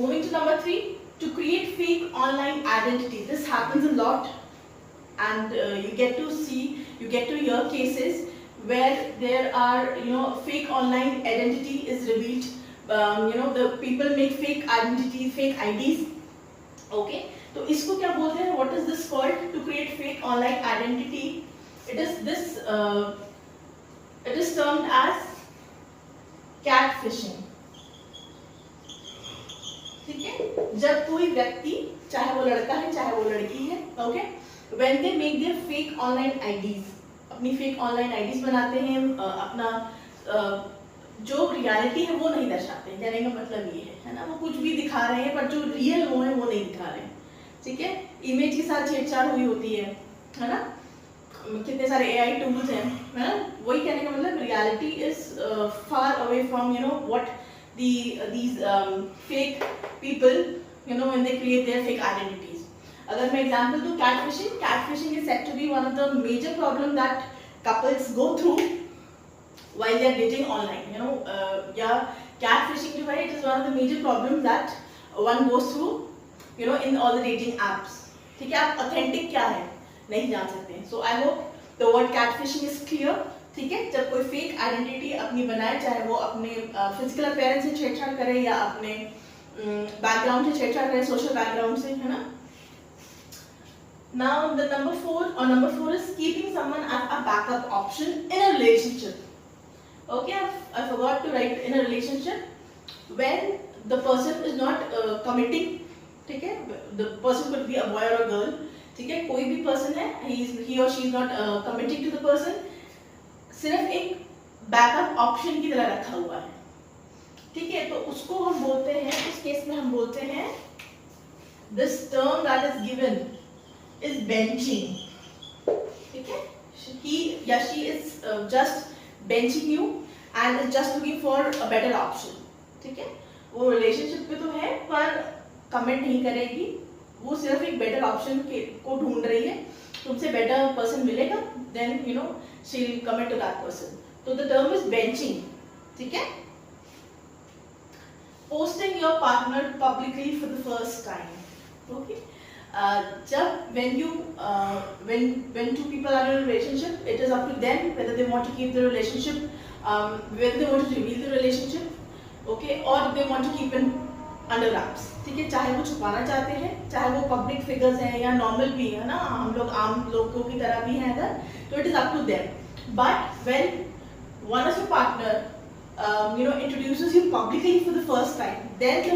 Moving to number 3, to create fake online identity. This happens a lot, and you get to hear cases where there are, fake online identity is revealed. The people make fake identity, fake IDs. Okay, तो इसको क्या बोलते हैं? What is this called? To create fake online identity, it is termed as catfishing. ठीक है, जब कोई व्यक्ति, चाहे वो लड़का है चाहे वो लड़की है, okay, when they make their fake online IDs, अपनी fake online IDs बनाते हैं, अपना जो रियलिटी है वो नहीं दर्शाते हैं। कहने का मतलब ये है ना, वो कुछ भी दिखा रहे हैं पर जो रियल वो है वो नहीं दिखा रहे हैं। ठीक है, इमेज के साथ छेड़छाड़ हुई होती है ना, कितने सारे AI टूल्स हैं, है ना। वही कहने का मतलब, reality is far away from what these fake people, when they create their fake identities. अगर मैं एग्जांपल दूं, catfishing is said to be one of the major problem that couples go through while they are dating online. Catfishing जो है, it is one of the major problems that one goes through, in all the dating apps. ठीक है, आप authentic क्या है नहीं जान सकते. So I hope the word catfishing is clear. ठीक है, जब कोई फेक आइडेंटिटी अपनी बनाए, चाहे वो अपने फिजिकल अपीयरेंस से छेड़छाड़ करे या अपने बैकग्राउंड से छेड़छाड़ करे, सोशल बैकग्राउंड से, है ना. Now the number 4 is keeping someone as a backup option in a relationship. Okay, I forgot to write in a relationship when the person is not committing. ठीक है, the person could be a boy or a girl. ठीक है, कोई भी person है, he or she is not committing to the person, सिर्फ एक backup option की तरह रखा हुआ है. ठीक है, तो उसको हम बोलते हैं, इस केस में हम बोलते हैं, this term that is given is benching. ठीक है, he या she is just benching you and is just looking for a better option. ठीक है, वो रिलेशनशिप पे तो है पर कमिट नहीं करेगी, वो सिर्फ एक बेटर ऑप्शन को ढूंढ रही है. तुमसे बेटर पर्सन मिलेगा, then she will commit to that person. So the term is benching. ठीक है, posting your partner publicly for the first time. Okay, जब when two people are in a relationship, it is up to them whether they want to keep the relationship, whether they want to reveal the relationship, okay, or they want to keep it under wraps. ठीक है, चाहे वो छुपाना चाहते हैं, चाहे वो public figures हैं या नॉर्मल भी है ना, हम लोग आम लोगों की तरह भी हैं अगर, तो it is up to them. But when one of your partner introduces you publicly for the first time, then the